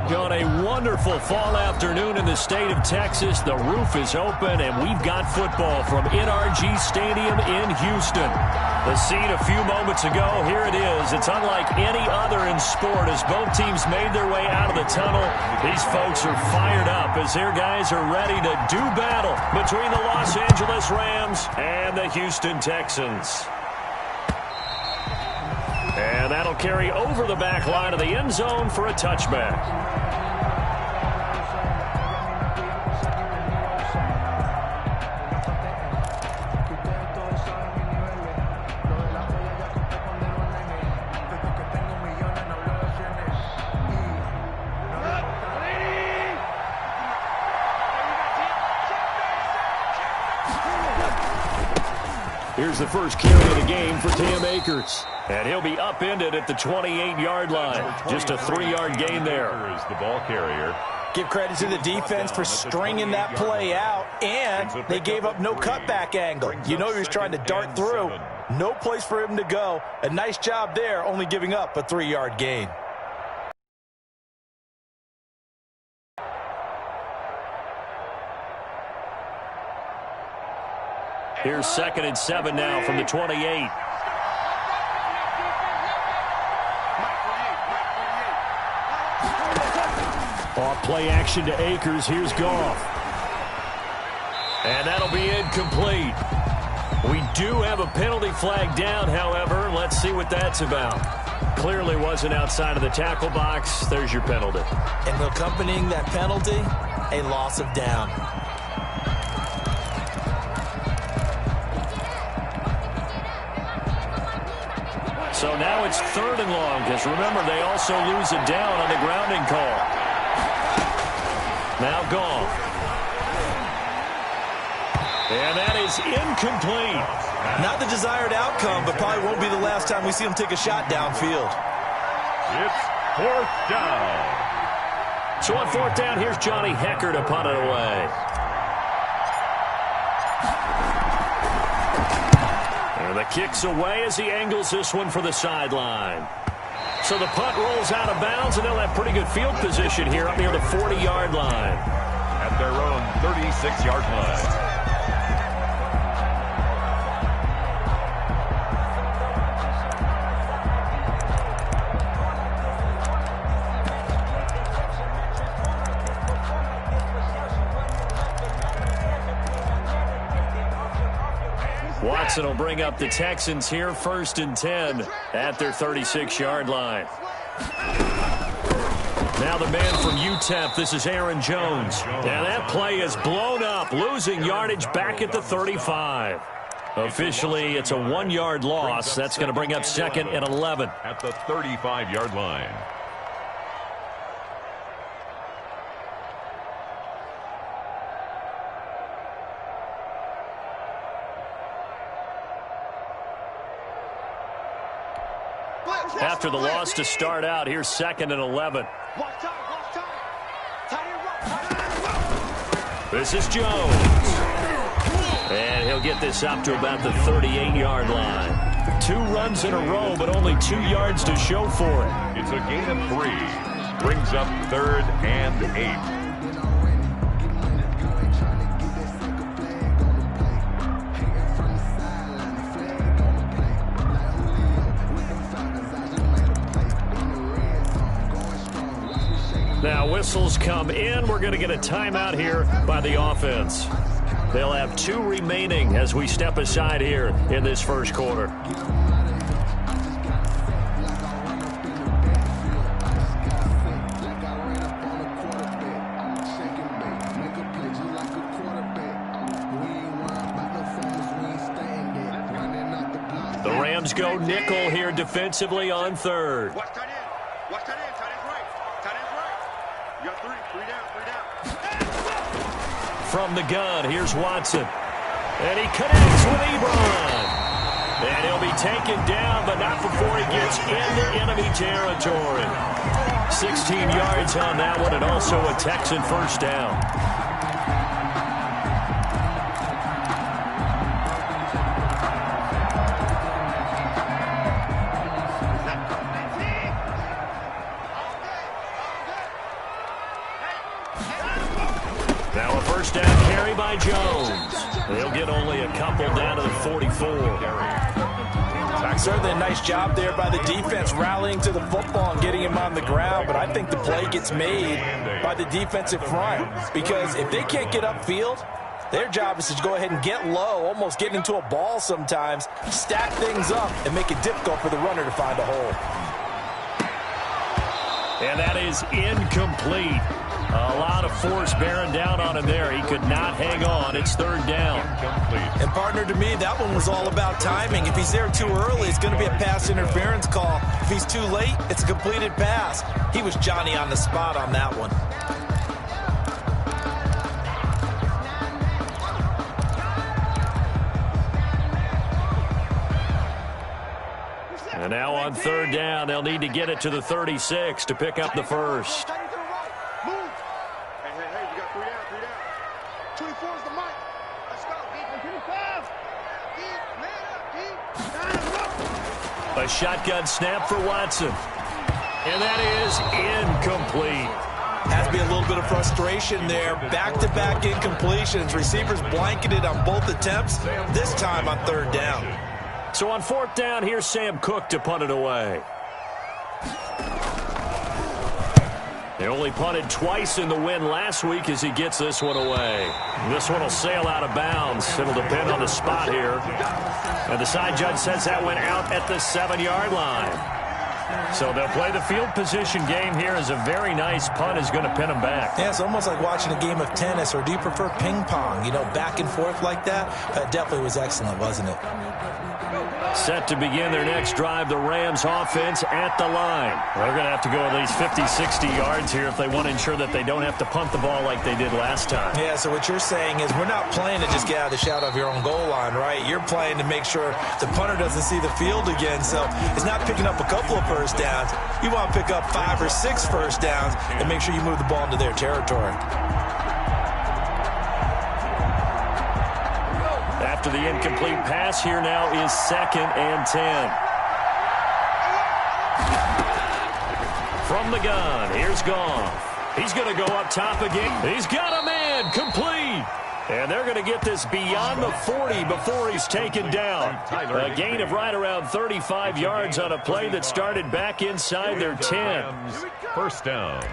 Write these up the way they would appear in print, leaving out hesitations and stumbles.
On a wonderful fall afternoon in the state of Texas, the roof is open, and we've got football from NRG Stadium in Houston. The scene a few moments ago, here it is. It's unlike any other in sport as both teams made their way out of the tunnel. These folks are fired up as their guys are ready to do battle between the Los Angeles Rams and the Houston Texans. And that'll carry over the back line of the end zone for a touchback. Here's the first carry of the game for Cam Akers. And he'll be upended at the 28-yard line. Just a 3-yard gain there. Is the ball carrier. Give credit to the defense for stringing that play out, and they gave up no cutback angle. You know he was trying to dart through. No place for him to go. A nice job there, only giving up a 3-yard gain. Here's 2nd and 7 now from the 28. Off play action to Akers. Here's Goff. And that'll be incomplete. We do have a penalty flag down, however. Let's see what that's about. Clearly wasn't outside of the tackle box. There's your penalty. And accompanying that penalty, a loss of down. So now it's 3rd and long, because remember, they also lose a down on the grounding call. Now Goff. And that is incomplete. Not the desired outcome, but probably won't be the last time we see him take a shot downfield. It's 4th down. So on 4th down, here's Johnny Hecker to punt it away. And the kick's away as he angles this one for the sideline. So the punt rolls out of bounds, and they'll have pretty good field position here up near the 40-yard line. At their own 36-yard line. Watson will bring up the Texans here, 1st and 10 at their 36-yard line. Now the man from UTEP, this is Aaron Jones. And that play is blown up, losing yardage back at the 35. Officially, it's a 1-yard loss. That's going to bring up 2nd and 11. At the 35-yard line. After the loss to start out, here's 2nd and 11. This is Jones. And he'll get this up to about the 38-yard line. 2 runs in a row, but only 2 yards to show for it. It's a gain of 3. Brings up 3rd and 8. Now whistles come in. We're going to get a timeout here by the offense. They'll have 2 remaining as we step aside here in this first quarter. The Rams go nickel here defensively on 3rd. From the gun, here's Watson. And he connects with Ebron. And he'll be taken down, but not before he gets into enemy territory. 16 yards on that one, and also a Texan first down. 44. Certainly a nice job there by the defense, rallying to the football and getting him on the ground. But I think the play gets made by the defensive front, because if they can't get upfield, their job is to go ahead and get low, almost get into a ball sometimes, stack things up, and make it difficult for the runner to find a hole. And that is incomplete. A lot of force bearing down on him there. He could not hang on. It's third down. And, partner, to me, that one was all about timing. If he's there too early, it's going to be a pass interference call. If he's too late, it's a completed pass. He was Johnny on the spot on that one. And now on third down, they'll need to get it to the 36 to pick up the first. A shotgun snap for Watson. And that is incomplete. Has to be a little bit of frustration there. Back-to-back incompletions. Receivers blanketed on both attempts, this time on third down. So on fourth down, here's Sam Cook to punt it away. They only punted twice in the win last week as he gets this one away. This one will sail out of bounds. It'll depend on the spot here. And the side judge says that went out at the 7-yard line. So they'll play the field position game here as a very nice punt is going to pin them back. Yeah, it's almost like watching a game of tennis, or do you prefer ping pong? You know, back and forth like that? That definitely was excellent, wasn't it? Set to begin their next drive, the Rams offense at the line. They're going to have to go at least 50, 60 yards here if they want to ensure that they don't have to punt the ball like they did last time. Yeah, so what you're saying is we're not playing to just get out of the shadow of your own goal line, right? You're playing to make sure the punter doesn't see the field again. So it's not picking up a couple of first downs. You want to pick up 5 or 6 first downs and make sure you move the ball into their territory. After the incomplete pass, here now is 2nd and 10. From the gun, here's Goff. He's going to go up top again. He's got a man, complete. And they're going to get this beyond the 40 before he's taken down. A gain of right around 35 yards on a play that started back inside their 10. First down.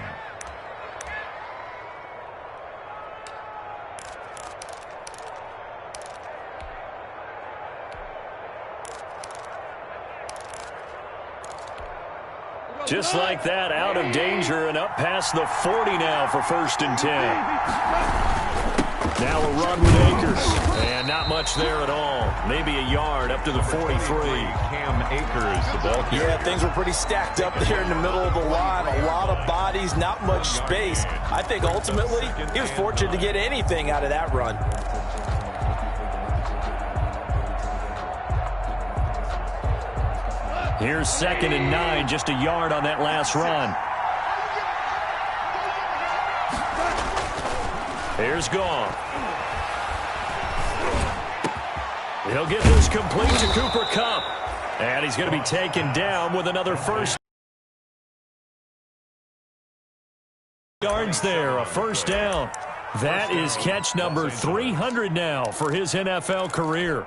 Just like that, out of danger and up past the 40 now for 1st and 10. Now a run with Akers. And not much there at all. Maybe a yard up to the 43. Cam Akers, the ball carrier. Yeah, things were pretty stacked up there in the middle of the line. A lot of bodies, not much space. I think ultimately he was fortunate to get anything out of that run. Here's 2nd and 9, just a yard on that last run. Here's Goff. He'll get this complete to Cooper Kupp. And he's going to be taken down with another first. Yards there, a first down. That is catch number 300 now for his NFL career.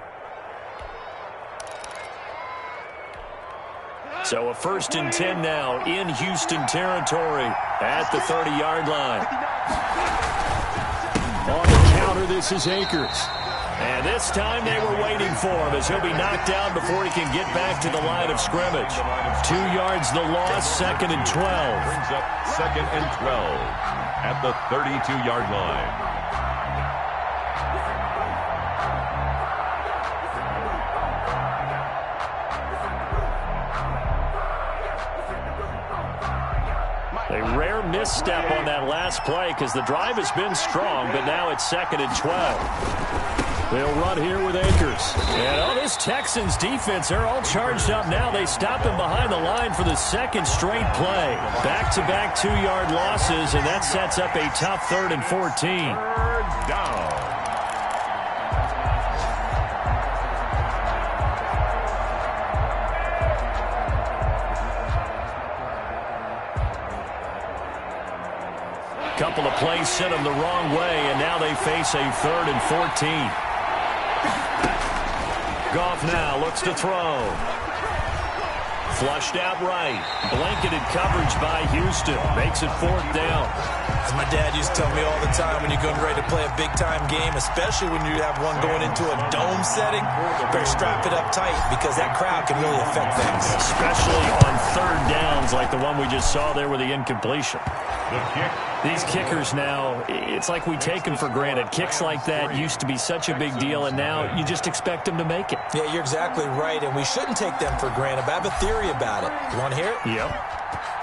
So a 1st and 10 now in Houston territory at the 30-yard line. On the counter, this is Akers. And this time they were waiting for him as he'll be knocked down before he can get back to the line of scrimmage. 2 yards the loss, 2nd and 12. Brings up 2nd and 12 at the 32-yard line. A rare misstep on that last play because the drive has been strong, but now it's 2nd and 12. They'll run here with Akers. And this Texans defense, they're all charged up now. They stop him behind the line for the 2nd straight play. Back-to-back 2-yard losses, and that sets up a tough 3rd and 14. Third down. Couple of plays sent them the wrong way, and now they face a 3rd and 14. off now, looks to throw. Flushed out right. Blanketed coverage by Houston. Makes it 4th down. As my dad used to tell me all the time, when you're getting ready to play a big-time game, especially when you have one going into a dome setting, you better strap it up tight because that crowd can really affect things. Especially on 3rd downs like the one we just saw there with the incompletion. The kick. These kickers now, it's like we take them for granted. Kicks like that used to be such a big deal, and now you just expect them to make it. Yeah, you're exactly right, and we shouldn't take them for granted. But I have a theory about it. You want to hear it? Yep.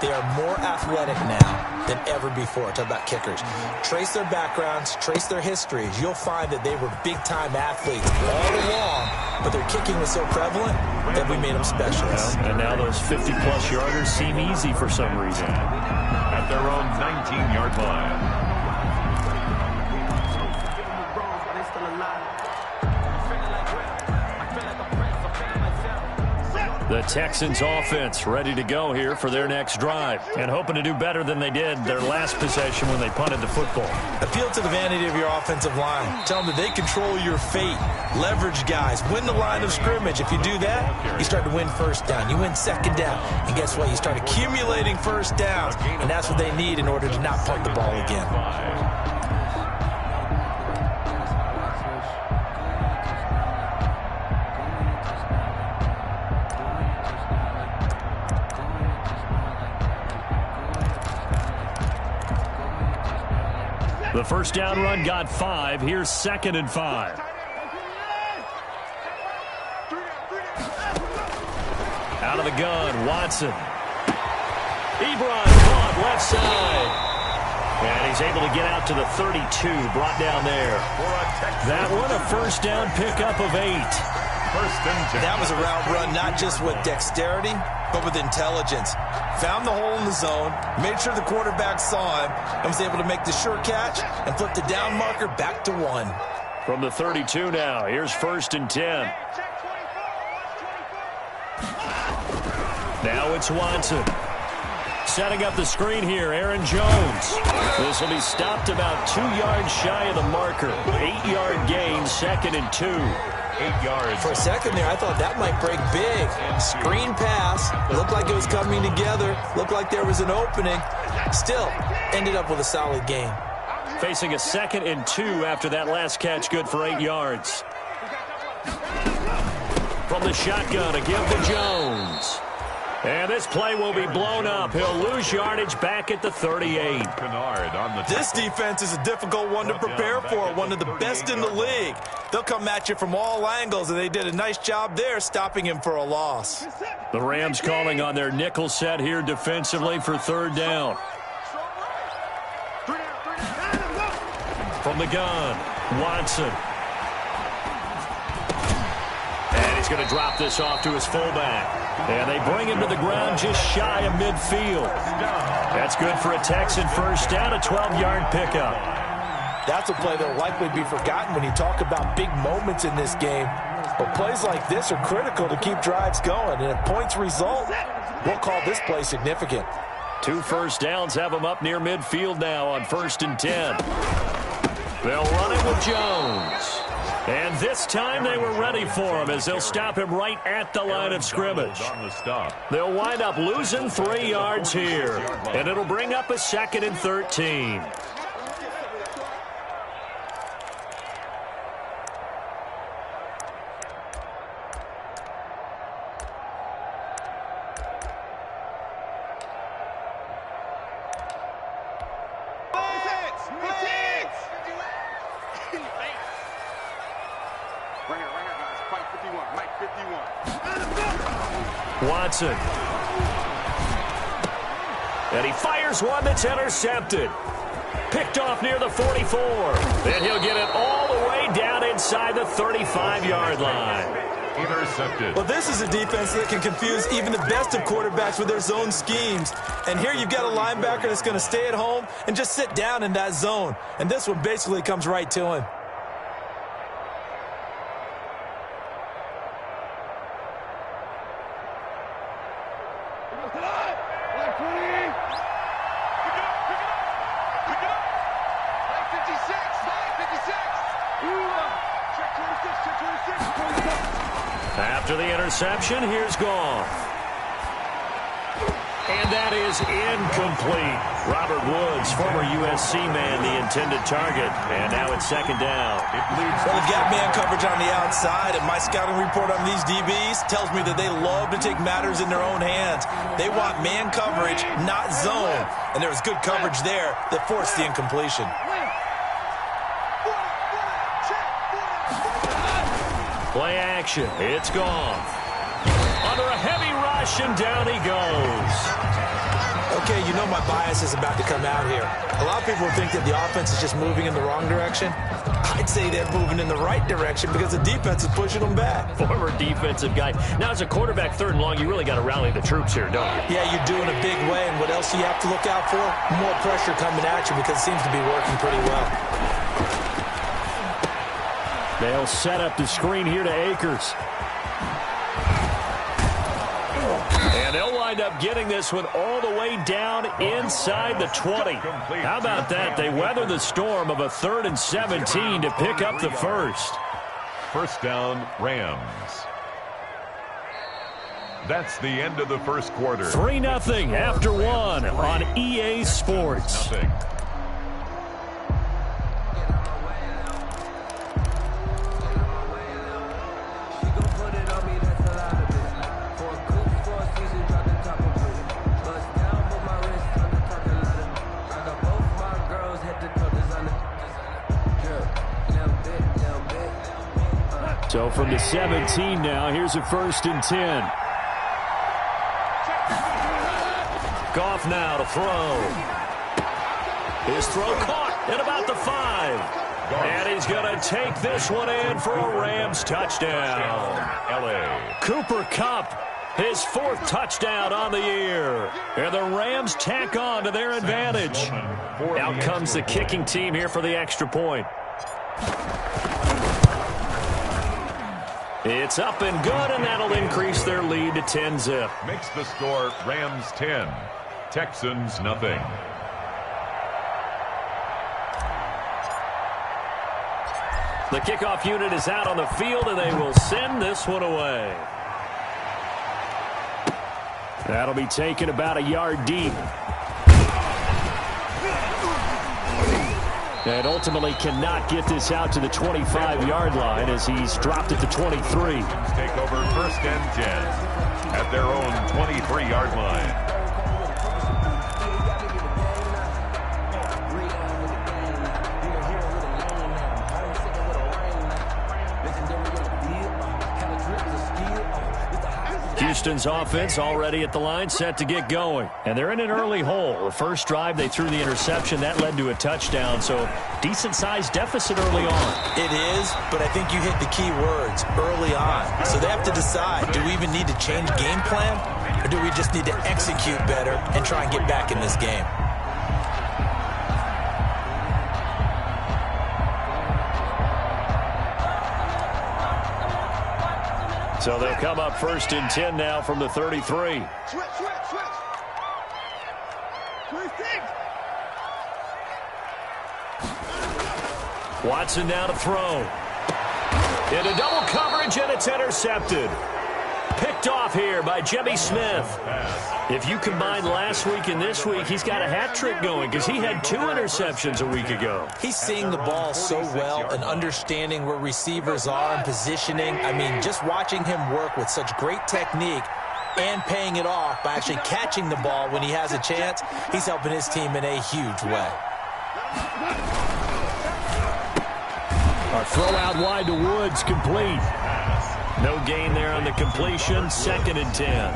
They are more athletic now than ever before. Talk about kickers. Trace their backgrounds, trace their histories. You'll find that they were big-time athletes all along, but their kicking was so prevalent that we made them specialists. And now those 50-plus yarders seem easy for some reason. At their own 19-yard line. The Texans offense ready to go here for their next drive and hoping to do better than they did their last possession when they punted the football. Appeal to the vanity of your offensive line. Tell them that they control your fate. Leverage guys. Win the line of scrimmage. If you do that, you start to win 1st down. You win 2nd down. And guess what? You start accumulating 1st downs. And that's what they need in order to not punt the ball again. The 1st down run got 5. Here's 2nd and 5. Out of the gun, Watson. Ebron caught left side. And he's able to get out to the 32, brought down there. That one a 1st down pickup of 8. 1st and 10. That was a route run not just with dexterity, but with intelligence. Found the hole in the zone, made sure the quarterback saw him, and was able to make the sure catch and flip the down marker back to 1. From the 32 now, here's 1st and 10. Now it's Watson. Setting up the screen here, Aaron Jones. This will be stopped about 2 yards shy of the marker. 8-yard gain, 2nd and 2. 8 yards. For a second there, I thought that might break big. Screen pass. Looked like it was coming together. Looked like there was an opening. Still, ended up with a solid game. Facing a 2nd and 2 after that last catch, good for 8 yards. From the shotgun, a give to Jones. And this play will be blown up. He'll lose yardage back at the 38. This defense is a difficult one to prepare for, one of the best in the league. They'll come at you from all angles, and they did a nice job there stopping him for a loss. The Rams calling on their nickel set here defensively for 3rd down. From the gun, Watson. And he's going to drop this off to his fullback. And they bring him to the ground just shy of midfield. That's good for a Texan 1st down, a 12-yard pickup. That's a play that will likely be forgotten when you talk about big moments in this game. But plays like this are critical to keep drives going. And if points result, we'll call this play significant. 2 1st downs have them up near midfield now on 1st and 10. They'll run it with Jones. And this time they were ready for him as they'll stop him right at the line of scrimmage. They'll wind up losing 3 yards here. And it'll bring up a 2nd and 13. Watson. And he fires one that's intercepted. Picked off near the 44. And he'll get it all the way down inside the 35-yard line. Intercepted. Well, this is a defense that can confuse even the best of quarterbacks with their zone schemes. And here you've got a linebacker that's going to stay at home and just sit down in that zone. And this one basically comes right to him. After the interception, here's Goff. And that is incomplete. Robert Woods, former USC man, the intended target. And now it's second down. Well, they've got man coverage on the outside, and my scouting report on these DBs tells me that they love to take matters in their own hands. They want man coverage, not zone. And there was good coverage there that forced the incompletion. Play action. It's Goff. Under a heavy rush, and down he goes. Okay, you know my bias is about to come out here. A lot of people think that the offense is just moving in the wrong direction. I'd say they're moving in the right direction because the defense is pushing them back. Former defensive guy. Now, as a quarterback, third and long, you really got to rally the troops here, don't you? Yeah, you're doing a big way, and what else do you have to look out for? More pressure coming at you because it seems to be working pretty well. They'll set up the screen here to Akers. And they'll wind up getting this one all the way down inside the 20. How about that? They weather the storm of a 3rd and 17 to pick up the first. First down, Rams. That's the end of the first quarter. 3-0 after one on EA Sports. Nothing. So from the 17 now, here's a 1st and 10. Goff now to throw. His throw caught at about the 5. And he's going to take this one in for a Rams touchdown. LA. Cooper Kupp, his 4th touchdown on the year. And the Rams tack on to their advantage. Out comes the kicking team here for the extra point. It's up and good, and that'll increase their lead to 10-zip. Makes the score Rams 10, Texans nothing. The kickoff unit is out on the field, and they will send this one away. That'll be taken about a yard deep. And ultimately cannot get this out to the 25-yard line as he's dropped at the 23. Take over 1st and 10 at their own 23-yard line. Houston's offense already at the line, set to get going. And they're in an early hole. The first drive, they threw the interception. That led to a touchdown, so decent-sized deficit early on. It is, but I think you hit the key words, early on. So they have to decide, do we even need to change game plan, or do we just need to execute better and try and get back in this game? So they'll come up 1st and 10 now from the 33. Watson now to throw. Into double coverage, and it's intercepted. Picked off here by Jimmy Smith. If you combine last week and this week, he's got a hat trick going because he had 2 interceptions a week ago. He's seeing the ball so well and understanding where receivers are and positioning. I mean, just watching him work with such great technique and paying it off by actually catching the ball when he has a chance, he's helping his team in a huge way. A throw out wide to Woods, complete. No gain there on the completion, 2nd and 10.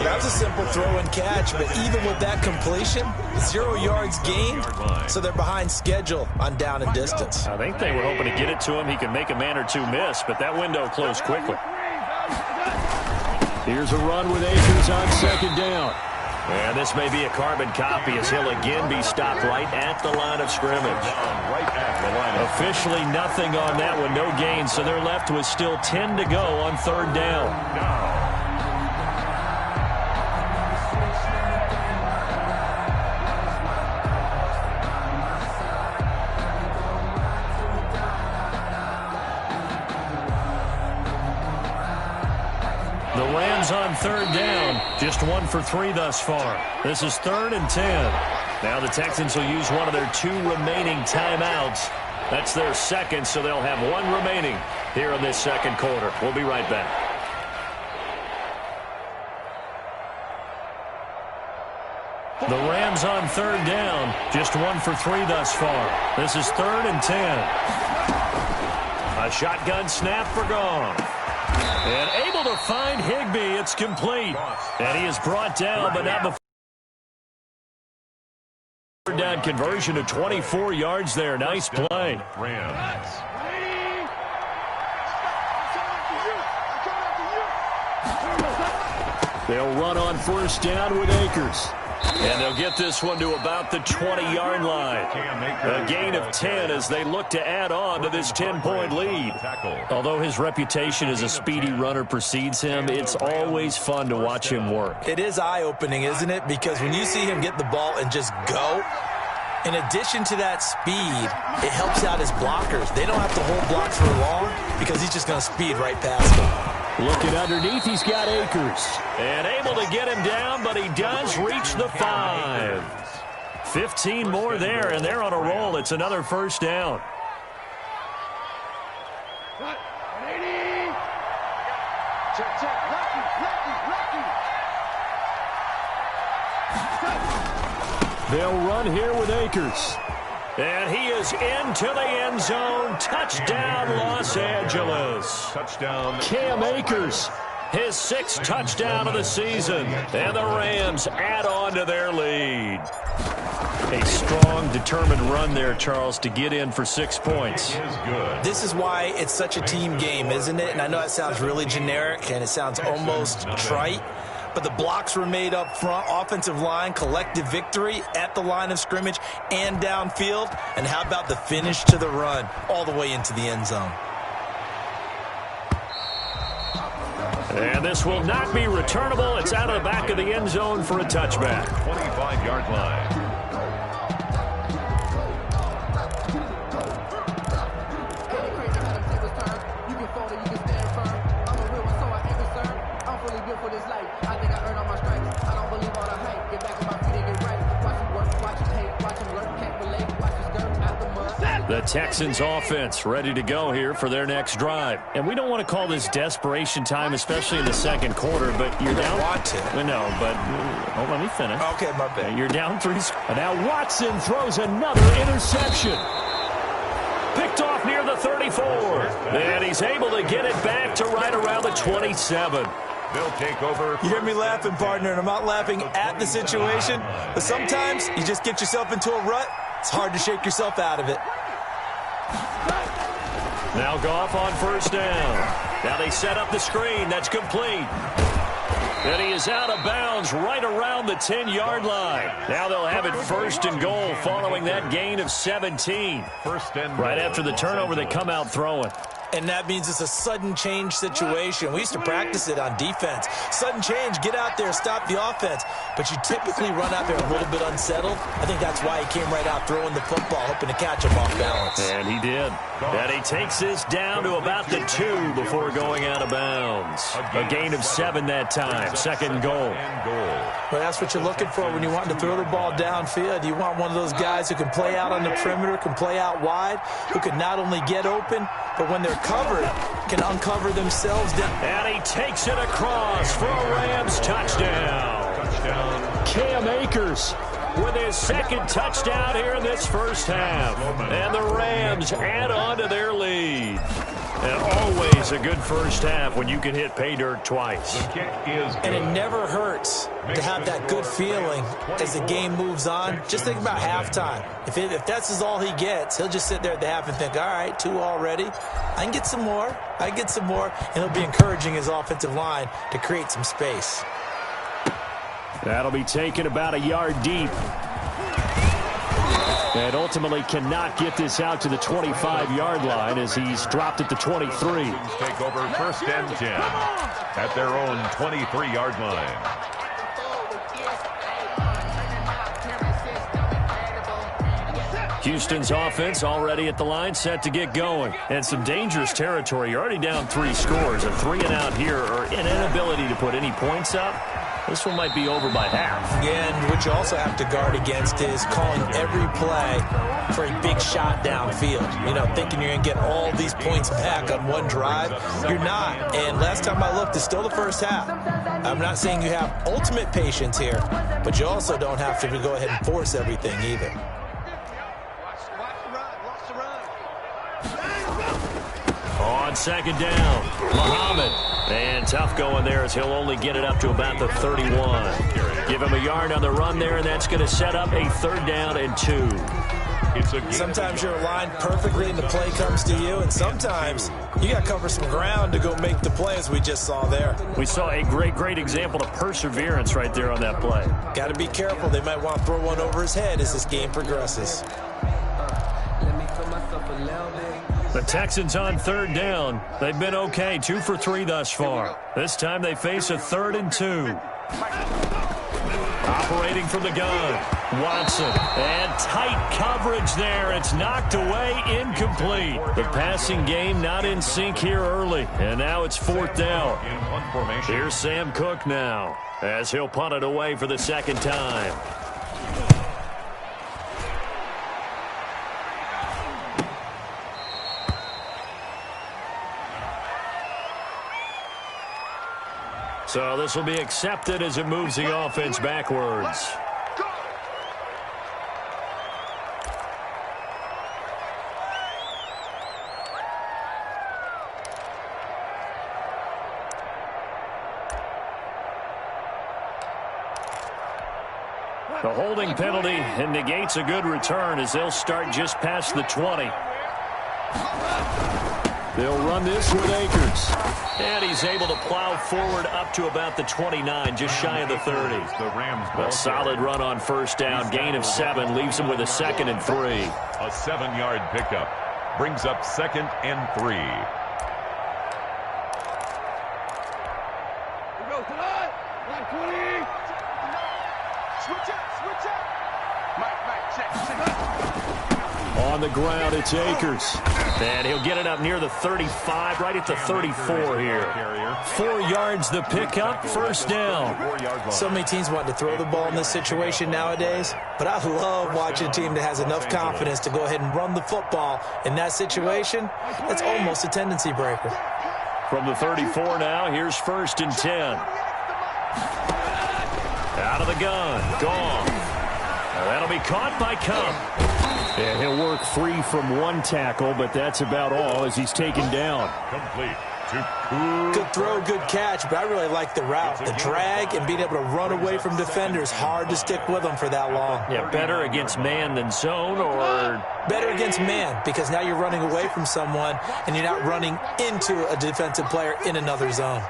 That was a simple throw and catch, but even with that completion, 0 yards gained, so they're behind schedule on down and distance. I think they were hoping to get it to him. He can make a man or two miss, but that window closed quickly. Here's a run with Akers on 2nd down. And this may be a carbon copy as he'll again be stopped right at the line of scrimmage. Right at the line of Officially nothing on that one, no gain, so they're left with still 10 to go on 3rd down. The Rams on third down, just 1 for 3 thus far. This is 3rd and 10. Now the Texans will use one of their 2 remaining timeouts. That's their second, so they'll have 1 remaining here in this second quarter. We'll be right back. The Rams on third down, just 1 for 3 thus far. This is 3rd and 10. A shotgun snap for Gone. And able to find Higbee. It's complete. And he is brought down, but not before. Third down conversion to 24 yards there. Nice play. Rams. They'll run on first down with Akers. And they'll get this one to about the 20-yard line. A gain of 10 as they look to add on to this 10-point lead. Although his reputation as a speedy runner precedes him, it's always fun to watch him work. It is eye-opening, isn't it? Because when you see him get the ball and just go, in addition to that speed, it helps out his blockers. They don't have to hold blocks for long because he's just going to speed right past them. Looking underneath, he's got Akers. And able to get him down, but he does reach the 5. 15 more there, and they're on a roll. It's another first down. They'll run here with Akers. And he is into the end zone. Touchdown, Los Angeles. Touchdown. Cam Akers, his 6th touchdown of the season. And the Rams add on to their lead. A strong, determined run there, Charles, to get in for 6 points. This is why it's such a team game, isn't it? And I know it sounds really generic and it sounds almost trite. But the blocks were made up front, offensive line, collective victory at the line of scrimmage and downfield. And how about the finish to the run all the way into the end zone? And this will not be returnable. It's out of the back of the end zone for a touchback. 25-yard line. The Texans offense ready to go here for their next drive. And we don't want to call this desperation time, especially in the second quarter, but you're down. Want to. No, but let me finish. Okay, my bad. You're down 3. And now Watson throws another interception. Picked off near the 34. And he's able to get it back to right around the 27. They'll take over. You hear me laughing, partner, and I'm not laughing at the situation, but sometimes you just get yourself into a rut. It's hard to shake yourself out of it. Now Goff on first down. Now they set up the screen. That's complete. And he is out of bounds right around the 10-yard line. Now they'll have it 1st and goal following that gain of 17. Right after the turnover, they come out throwing. And that means it's a sudden change situation. We used to practice it on defense. Sudden change, get out there, stop the offense. But you typically run out there a little bit unsettled. I think that's why he came right out throwing the football, hoping to catch him off balance. And he did. And he takes this down to about the 2 before going out of bounds. A gain of 7 that time. 2nd goal. Well, that's what you're looking for when you want to throw the ball downfield. You want one of those guys who can play out on the perimeter, can play out wide, who can not only get open, but when they're covered, can uncover themselves. And he takes it across for a Rams touchdown. Cam Akers with his 2nd touchdown here in this first half. And the Rams add on to their lead. And always a good first half when you can hit pay dirt twice. The kick is good. And it never hurts to have that good feeling as the game moves on. Just think about halftime. If that's all he gets, he'll just sit there at the half and think, all right, 2 already. I can get some more. And he'll be encouraging his offensive line to create some space. That'll be taken about a yard deep. And ultimately cannot get this out to the 25-yard line as he's dropped at the 23. Take over 1st and 10 at their own 23-yard line. Houston's offense already at the line, set to get going. And some dangerous territory. You're already down 3 scores. A 3-and-out here, or an inability to put any points up. This one might be over by half. And what you also have to guard against is calling every play for a big shot downfield. You know, thinking you're going to get all these points back on one drive. You're not. And last time I looked, it's still the first half. I'm not saying you have ultimate patience here, but you also don't have to go ahead and force everything either. On second down, Muhammad. And tough going there as he'll only get it up to about the 31. Give him a yard on the run there, and that's going to set up a 3rd down and 2. Sometimes you're aligned perfectly and the play comes to you, and sometimes you got to cover some ground to go make the play, as we just saw there. We saw a great example of perseverance right there on that play. Got to be careful. They might want to throw one over his head as this game progresses. The Texans on 3rd down. They've been okay, 2 for 3 thus far. This time they face a 3rd and 2. Operating from the gun, Watson. And tight coverage there. It's knocked away, incomplete. The passing game not in sync here early. And now it's 4th down. Here's Sam Cook now, as he'll punt it away for the 2nd time. So this will be accepted as it moves the offense backwards. The holding penalty negates a good return as they'll start just past the 20. They'll run this with Akers. And he's able to plow forward up to about the 29, just shy of the 30. A solid run on 1st down. Gain of 7 leaves him with a 2nd and 3. A 7-yard pickup brings up 2nd and 3. On the ground, it's Akers. And he'll get it up near the 35, right at the 34 here. 4 yards the pickup, 1st down. So many teams want to throw the ball in this situation nowadays, but I love watching a team that has enough confidence to go ahead and run the football in that situation. That's almost a tendency breaker. From the 34 now, here's 1st and 10. Out of the gun, gone. Now that'll be caught by Cup. And he'll work free from 1 tackle, but that's about all as he's taken down. Complete. Good throw, good catch, but I really like the route. The drag and being able to run away from defenders, hard to stick with them for that long. Yeah, better against man than zone, or? Better against man, because now you're running away from someone and you're not running into a defensive player in another zone.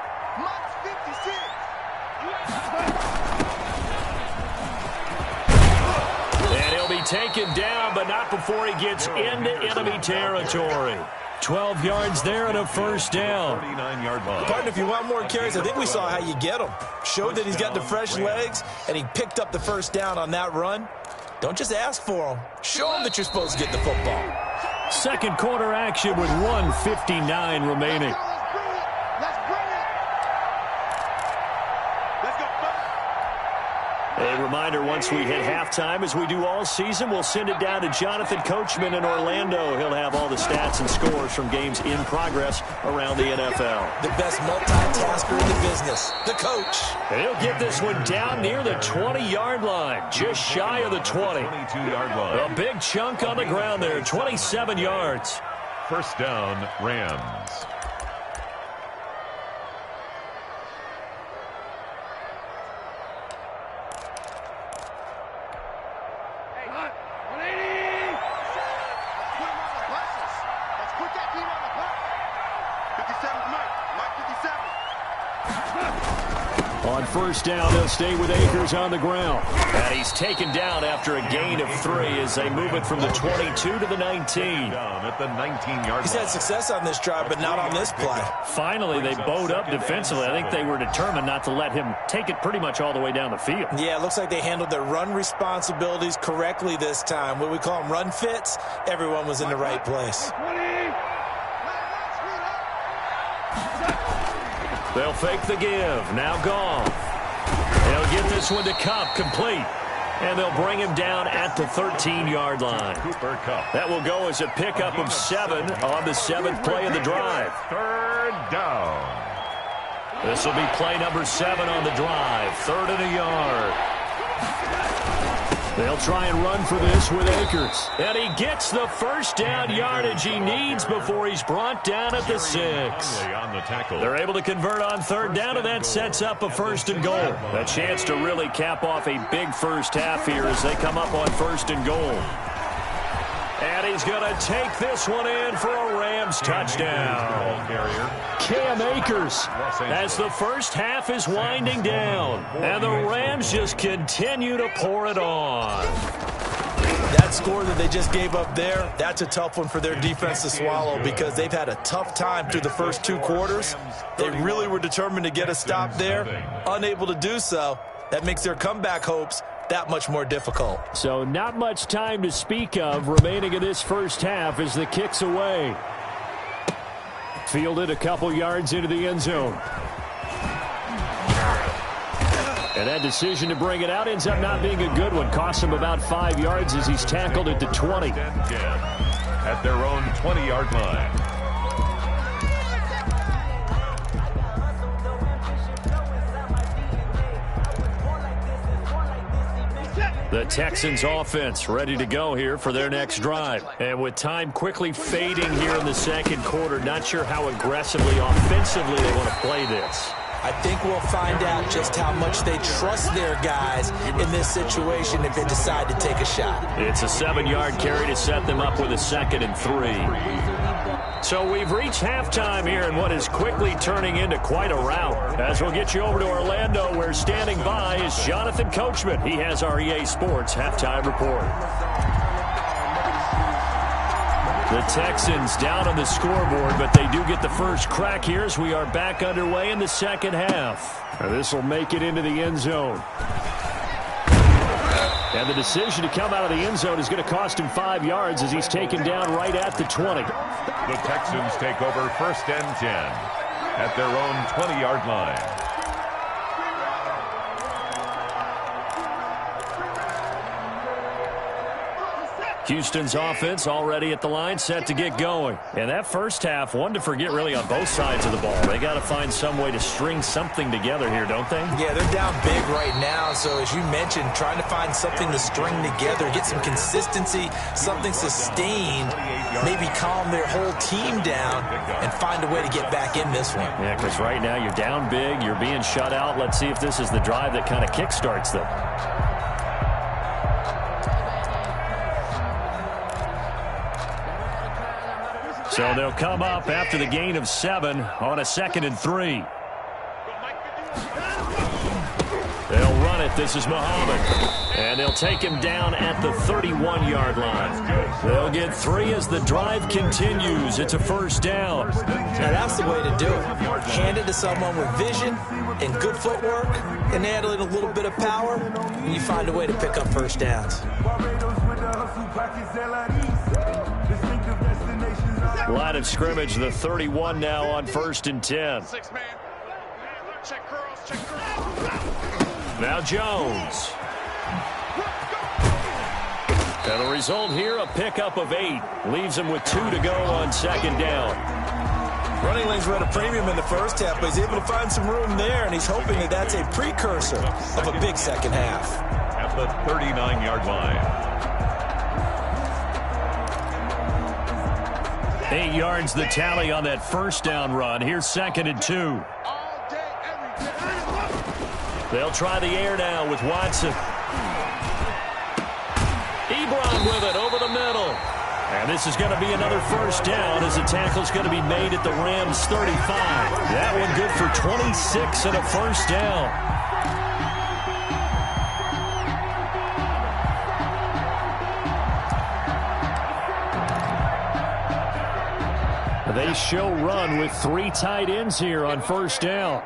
Taken down, but not before he gets into enemy territory. 12 yards there and a 1st down. 39-yard line. Partner, if you want more carries, I think we saw how you get him. Showed that he's got the fresh legs, and he picked up the 1st down on that run. Don't just ask for him. Show him that you're supposed to get the football. 2nd quarter action with 1:59 remaining. A reminder, once we hit halftime, as we do all season, we'll send it down to Jonathan Coachman in Orlando. He'll have all the stats and scores from games in progress around the NFL. The best multitasker in the business, the coach. And he'll get this one down near the 20-yard line, just shy of the 20. 22-yard line. A big chunk on the ground there, 27 yards. 1st down, Rams. On first down, they'll stay with Akers on the ground. And he's taken down after a gain of 3 as they move it from the 22 to the 19. Down at the 19-yard He's had success on this drive, but not on this play. Finally, they bowed up defensively. I think they were determined not to let him take it pretty much all the way down the field. Yeah, it looks like they handled their run responsibilities correctly this time. What we call them run fits, everyone was in the right place. They'll fake the give. Now gone. They'll get this one to Cup, complete. And they'll bring him down at the 13-yard line. Cooper Kupp. That will go as a pickup of 7 on the 7th play of the drive. Third down. This will be play number 7 on the drive. 3rd and a yard. They'll try and run for this with Akers. And he gets the first down yardage he needs before he's brought down at the 6. On the tackle. They're able to convert on 3rd down, and that sets up a 1st and goal. A chance to really cap off a big first half here as they come up on 1st and goal. And he's going to take this one in for a Rams touchdown. Cam Akers as the first half is winding down. And the Rams just continue to pour it on. That score that they just gave up there, that's a tough one for their defense to swallow because they've had a tough time through the first 2 quarters. They really were determined to get a stop there. Unable to do so. That makes their comeback hopes that much more difficult. So not much time to speak of remaining in this first half as the kick's away. Fielded a couple yards into the end zone. And that decision to bring it out ends up not being a good one. Costs him about 5 yards as he's tackled at the 20. At their own 20-yard line. The Texans offense ready to go here for their next drive. And with time quickly fading here in the second quarter, not sure how aggressively, offensively they want to play this. I think we'll find out just how much they trust their guys in this situation if they decide to take a shot. It's a 7-yard carry to set them up with a 2nd and 3. So we've reached halftime here in what is quickly turning into quite a rout. As we'll get you over to Orlando, where standing by is Jonathan Coachman. He has our EA Sports halftime report. The Texans down on the scoreboard, but they do get the first crack here as we are back underway in the second half. This will make it into the end zone. And the decision to come out of the end zone is going to cost him 5 yards as he's taken down right at the 20. The Texans take over 1st and 10 at their own 20-yard line. Houston's offense already at the line, set to get going. And that first half, one to forget really on both sides of the ball. They got to find some way to string something together here, don't they? Yeah, they're down big right now. So as you mentioned, trying to find something to string together, get some consistency, something sustained, maybe calm their whole team down and find a way to get back in this one. Yeah, because right now you're down big, you're being shut out. Let's see if this is the drive that kind of kickstarts them. So they'll come up after the gain of 7 on a 2nd and 3. They'll run it. This is Muhammad. And they'll take him down at the 31-yard line. They'll get 3 as the drive continues. It's a 1st down. Now that's the way to do it. Hand it to someone with vision and good footwork and add in a little bit of power, and you find a way to pick up 1st downs. Line of scrimmage, the 31 now on 1st and 10. Now Jones. And the result here, a pickup of 8. Leaves him with 2 to go on 2nd down. Running lanes were at a premium in the first half, but he's able to find some room there, and he's hoping that that's a precursor of a big second half. At the 39-yard line. 8 yards the tally on that 1st down run. Here's 2nd and 2. They'll try the air now with Watson. Ebron with it over the middle. And this is going to be another 1st down as the tackle's going to be made at the Rams 35. That one good for 26 and a 1st down. They show run with 3 tight ends here on first down.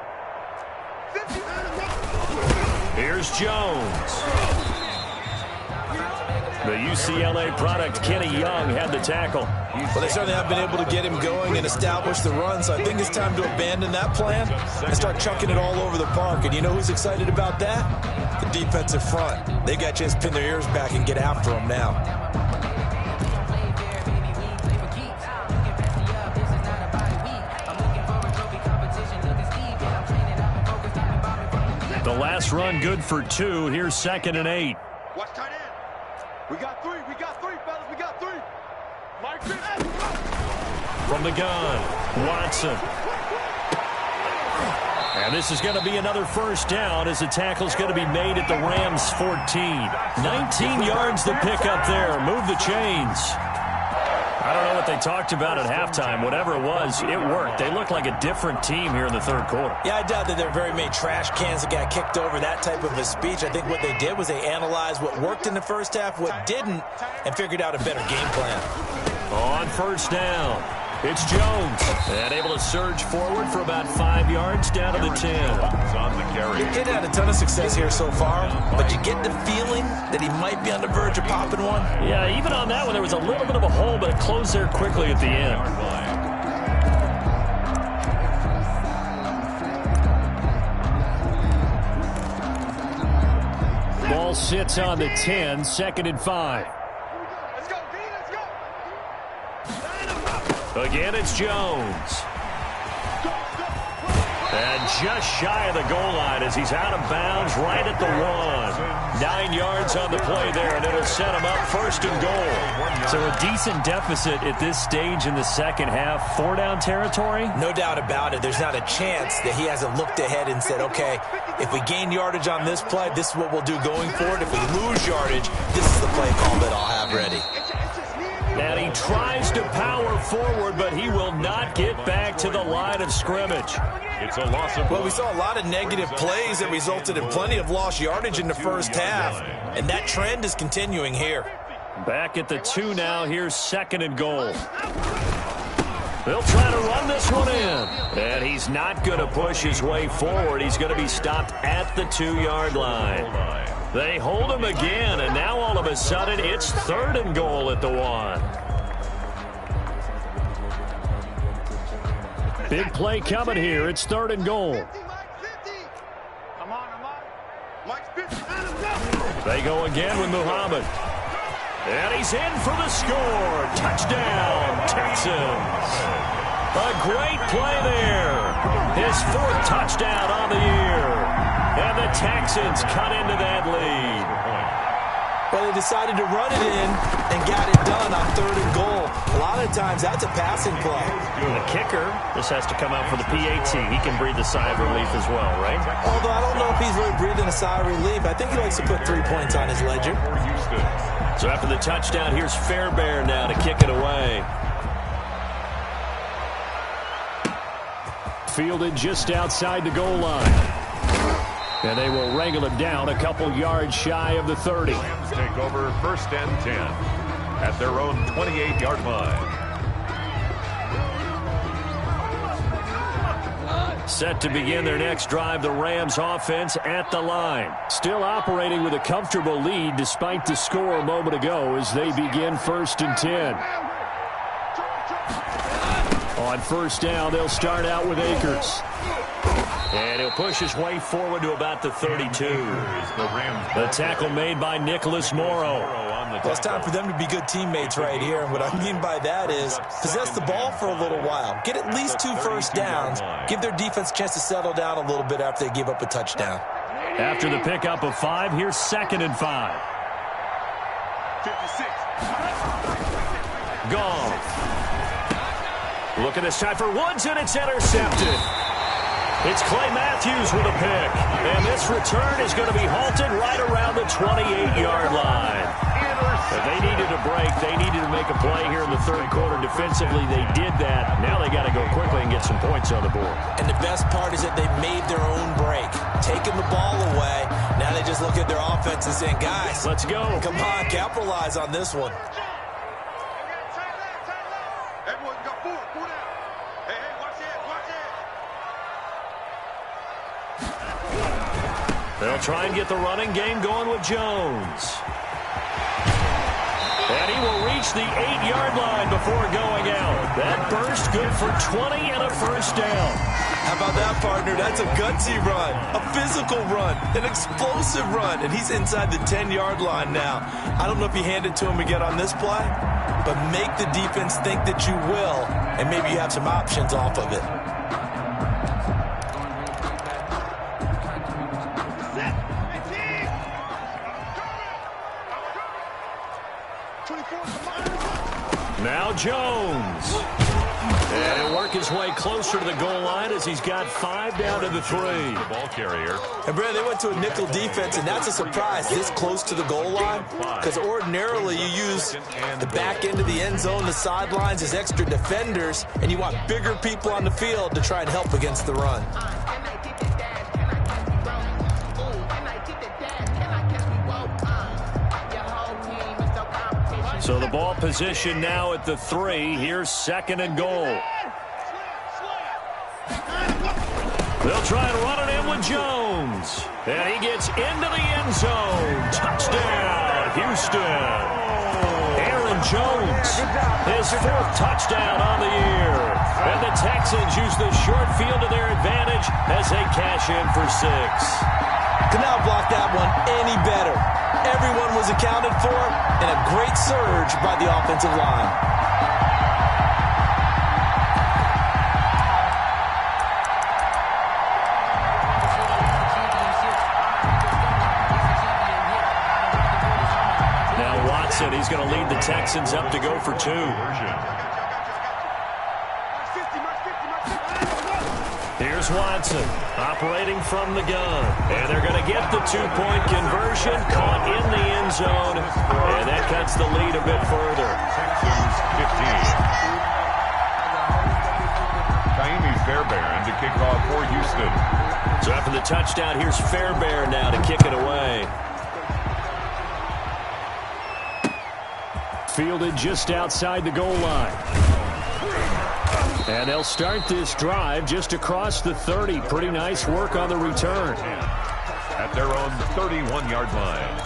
Here's Jones. The UCLA product, Kenny Young, had the tackle. Well, they certainly have been able to get him going and establish the run, so I think it's time to abandon that plan and start chucking it all over the park. And you know who's excited about that? The defensive front. They got a chance to pin their ears back and get after him now. The last run good for 2. Here's 2nd and 8. Watch tight end. We got 3, fellas, we got 3. Mike, from the gun, Watson. And this is going to be another first down as the tackle's going to be made at the Rams' 14. 19 yards to pick up there. Move the chains. I don't know what they talked about at halftime. Whatever it was, it worked. They look like a different team here in the third quarter. Yeah, I doubt that there are very many trash cans that got kicked over, that type of a speech. I think what they did was they analyzed what worked in the first half, what didn't, and figured out a better game plan. On first down, it's Jones. And able to surge forward for about 5 yards down to the 10. He's had a ton of success here so far, but you get the feeling that he might be on the verge of popping one. Yeah, even on that one, there was a little bit of a hole, but it closed there quickly at the end. Ball sits on the 10, 2nd and 5. let's go, D, let's go. Again, it's Jones. And just shy of the goal line as he's out of bounds right at the 1. 9 yards on the play there, and it'll set him up 1st and goal. So a decent deficit at this stage in the second half. 4-down territory? No doubt about it. There's not a chance that he hasn't looked ahead and said, okay, if we gain yardage on this play, this is what we'll do going forward. If we lose yardage, this is the play call that I'll have ready. And he tries to power forward, but he will not get back to the line of scrimmage. It's a loss of. Well, we saw a lot of negative plays that resulted in plenty of lost yardage in the first half, and that trend is continuing here. Back at the 2 now. Here's 2nd and goal. They'll try to run this one in. And he's not going to push his way forward. He's going to be stopped at the 2-yard line. They hold him again, and now all of a sudden it's 3rd and goal at the 1. Big play coming here. It's 3rd and goal. Come on. Mike's 50. They go again with Muhammad. And he's in for the score. Touchdown, Texans. A great play there. His 4th touchdown on the year. And the Texans cut into that lead. Well, they decided to run it in and got it done on 3rd and goal. A lot of times, that's a passing play. And the kicker, this has to come out for the PAT. He can breathe a sigh of relief as well, right? Although I don't know if he's really breathing a sigh of relief. I think he likes to put 3 points on his ledger. So after the touchdown, here's Fairbairn now to kick it away. Fielded just outside the goal line. And they will wrangle it down a couple yards shy of the 30. Rams take over 1st and 10 at their own 28-yard line. Set to begin their next drive, the Rams offense at the line. Still operating with a comfortable lead despite the score a moment ago as they begin 1st and 10. On 1st down, they'll start out with Akers. And he'll push his way forward to about the 32. The tackle made by Nicholas Morrow. Well, it's time for them to be good teammates right here. And what I mean by that is possess the ball for a little while. Get at least 2 first downs. Give their defense a chance to settle down a little bit after they give up a touchdown. After the pickup of 5, here's 2nd and 5. 56. Goff. Looking this time for Woods, and it's intercepted. It's Clay Matthews with a pick. And this return is going to be halted right around the 28-yard line. If they needed a break, they needed to make a play here in the 3rd quarter. Defensively, they did that. Now they got to go quickly and get some points on the board. And the best part is that they made their own break. Taking the ball away. Now they just look at their offense and saying, guys, let's go. Come on, capitalize on this one. Everyone got 4. 4 down. They'll try and get the running game going with Jones. And he will reach the 8-yard line before going out. That burst good for 20 and a first down. How about that, partner? That's a gutsy run, a physical run, an explosive run, and he's inside the 10-yard line now. I don't know if you hand it to him again on this play, but make the defense think that you will, and maybe you have some options off of it. Now Jones. And he'll work his way closer to the goal line as he's got 5 down to the 3. The ball carrier. And, Brad, they went to a nickel defense, and that's a surprise this close to the goal line because ordinarily you use the back end of the end zone, the sidelines as extra defenders, and you want bigger people on the field to try and help against the run. So the ball position now at the 3. Here's 2nd and goal. They'll try and run it in with Jones. And he gets into the end zone. Touchdown, Houston. Aaron Jones, his 4th touchdown on the year. And the Texans use the short field to their advantage as they cash in for 6. Could not block that one any better. Everyone was accounted for, and a great surge by the offensive line. Now Watson, he's going to lead the Texans up to go for 2. Here's Watson, operating from the gun. And they're going to get the 2-point conversion, caught in the end zone. And that cuts the lead a bit further. Texans 15. Taimi Fairbairn to kick off for Houston. So after the touchdown, here's Fairbairn now to kick it away. Fielded just outside the goal line. And they'll start this drive just across the 30. Pretty nice work on the return. At their own 31-yard line.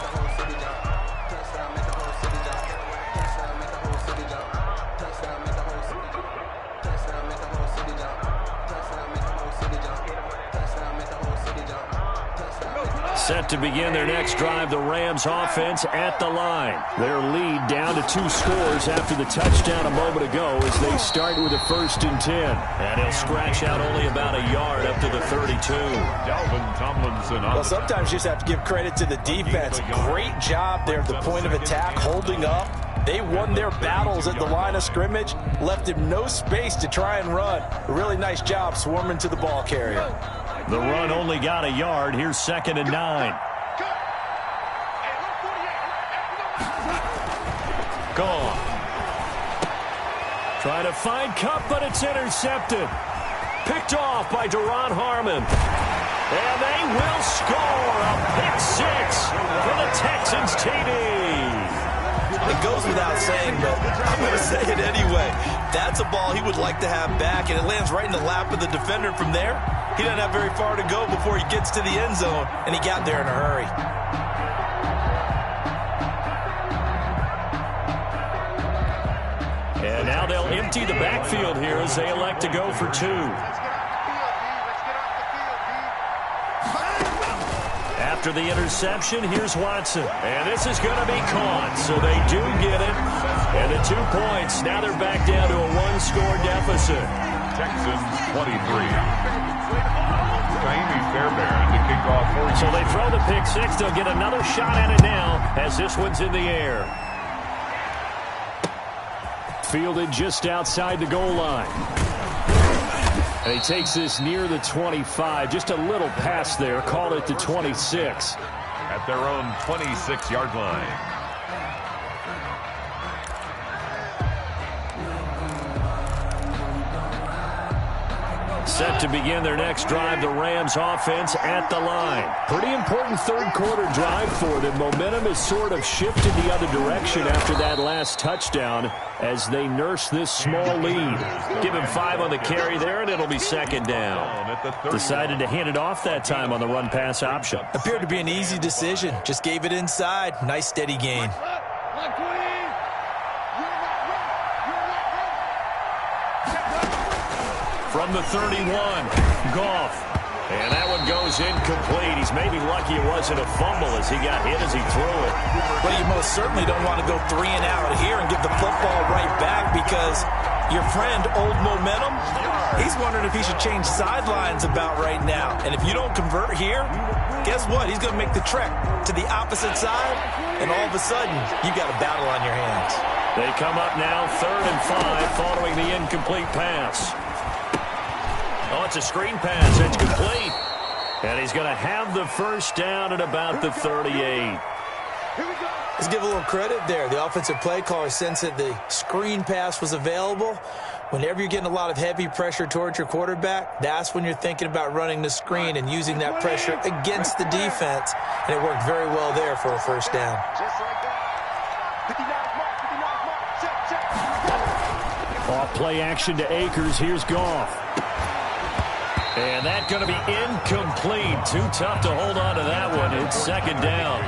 Set to begin their next drive, the Rams offense at the line. Their lead down to 2 scores after the touchdown a moment ago as they start with a 1st and 10. And he'll scratch out only about a yard up to the 32. Dalvin Tomlinson. Well, sometimes you just have to give credit to the defense. Great job there at the point of attack, holding up. They won their battles at the line of scrimmage, left him no space to try and run. A really nice job swarming to the ball carrier. The run only got a yard. Here's 2nd and 9. Gone. Trying to find Kupp, but it's intercepted. Picked off by Deron Harmon. And they will score a pick 6 for the Texans TD. It goes without saying, but I'm going to say it anyway. That's a ball he would like to have back, and it lands right in the lap of the defender from there. He doesn't have very far to go before he gets to the end zone, and he got there in a hurry. And now they'll empty the backfield here as they elect to go for 2. After the interception, here's Watson. And this is going to be caught, so they do get it. And the 2 points, now they're back down to a 1-score deficit. Texans 23. Taimi Fairbairn to kick off for Houston. So they throw the pick 6. They'll get another shot at it now as this one's in the air. Fielded just outside the goal line. And he takes this near the 25. Just a little pass there. Call it the 26. At their own 26-yard line. Set to begin their next drive, the Rams offense at the line. Pretty important third quarter drive for them. Momentum has sort of shifted the other direction after that last touchdown as they nurse this small lead. Give him 5 on the carry there, and it'll be second down. Decided to hand it off that time on the run-pass option. Appeared to be an easy decision. Just gave it inside. Nice steady gain. From the 31, Goff. And that one goes incomplete. He's maybe lucky it wasn't a fumble as he got hit as he threw it. But you most certainly don't want to go 3 and out here and give the football right back because your friend, Old Momentum, he's wondering if he should change sidelines about right now. And if you don't convert here, guess what? He's going to make the trek to the opposite side, and all of a sudden, you got a battle on your hands. They come up now 3rd and 5 following the incomplete pass. Oh, it's a screen pass. It's complete. And he's going to have the first down at about the 38. Let's give a little credit there. The offensive play caller sensed that the screen pass was available. Whenever you're getting a lot of heavy pressure towards your quarterback, that's when you're thinking about running the screen and using that pressure against the defense. And it worked very well there for a first down. Off play action to Akers. Here's Goff. And that's going to be incomplete. Too tough to hold on to that one. It's second down.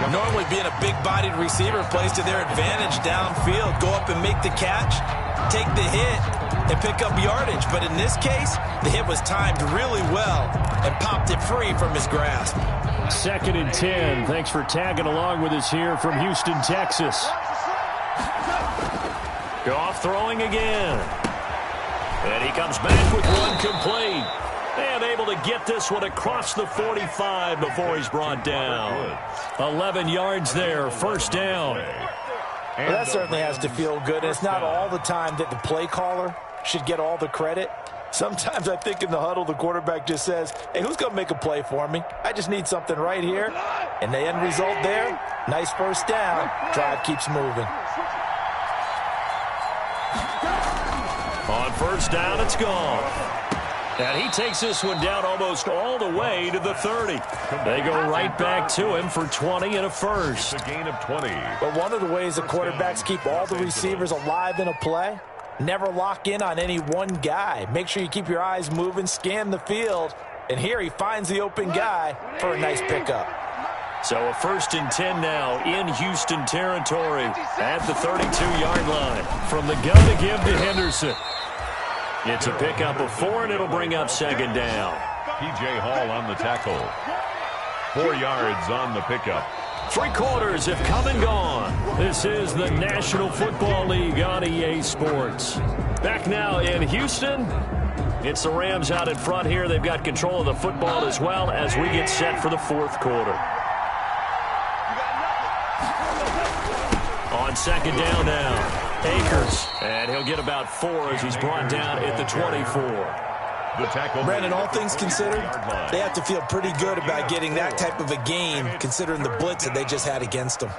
Normally being a big-bodied receiver plays to their advantage downfield. Go up and make the catch, take the hit, and pick up yardage. But in this case, the hit was timed really well and popped it free from his grasp. 2nd and 10. Thanks for tagging along with us here from Houston, Texas. Goff throwing again. And he comes back with one complete. And able to get this one across the 45 before he's brought down. 11 yards there, first down. Well, that certainly has to feel good. And it's not all the time that the play caller should get all the credit. Sometimes I think in the huddle, the quarterback just says, hey, who's going to make a play for me? I just need something right here. And the end result there, nice first down. Drive keeps moving. On first down, it's gone. And he takes this one down almost all the way to the 30. They go right back to him for 20 and a first. A gain of 20. But one of the ways the quarterbacks keep all the receivers alive in a play, never lock in on any one guy. Make sure you keep your eyes moving, scan the field. And here he finds the open guy for a nice pickup. So a 1st and 10 now in Houston territory at the 32-yard line. From the gun to give to Henderson. It's a pickup of 4, and it'll bring up second down. P.J. Hall on the tackle. 4 yards on the pickup. 3 quarters have come and gone. This is the National Football League on EA Sports. Back now in Houston. It's the Rams out in front here. They've got control of the football as well as we get set for the 4th quarter. On second down now. Akers, and he'll get about 4 as he's brought down at the 24. The tackle. Brandon, all things considered, they have to feel pretty good about getting that type of a game considering the blitz that they just had against them.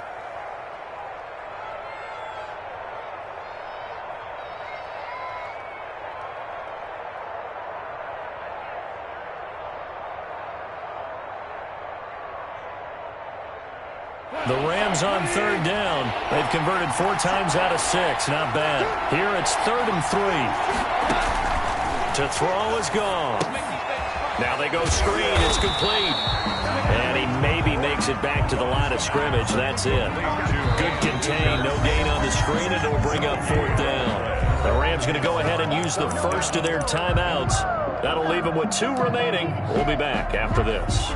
The Rams on 3rd down. They've converted 4 times out of 6. Not bad. Here it's 3rd and 3. To throw is gone. Now they go screen. It's complete. And he maybe makes it back to the line of scrimmage. That's it. Good contain. No gain on the screen, and it'll bring up 4th down. The Rams going to go ahead and use the first of their timeouts. That'll leave them with 2 remaining. We'll be back after this.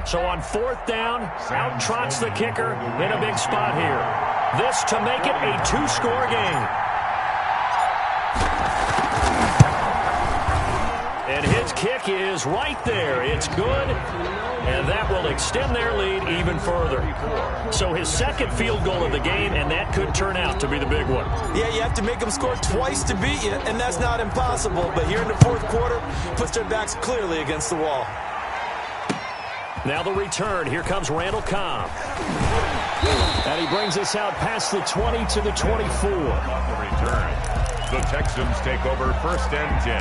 So on 4th down, out trots the kicker in a big spot here. This to make it a 2-score game. And his kick is right there. It's good, and that will extend their lead even further. So his 2nd field goal of the game, and that could turn out to be the big one. Yeah, you have to make them score twice to beat you, and that's not impossible. But here in the 4th quarter, puts their backs clearly against the wall. Now the return. Here comes Randall Cobb. And he brings us out past the 20 to the 24. On the return, the Texans take over 1st and 10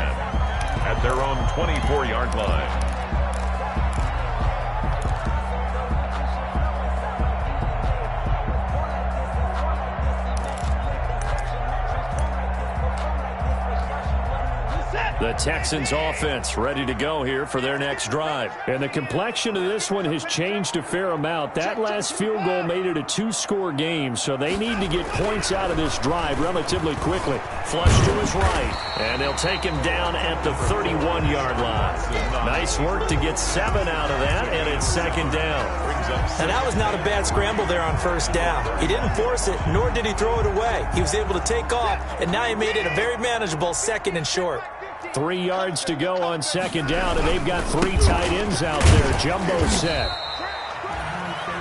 at their own 24-yard line. The Texans offense ready to go here for their next drive. And the complexion of this one has changed a fair amount. That last field goal made it a 2-score game, so they need to get points out of this drive relatively quickly. Flush to his right, and they'll take him down at the 31-yard line. Nice work to get 7 out of that, and it's 2nd down. And that was not a bad scramble there on 1st down. He didn't force it, nor did he throw it away. He was able to take off, and now he made it a very manageable 2nd and short. 3 yards to go on 2nd down, and they've got 3 tight ends out there. Jumbo set.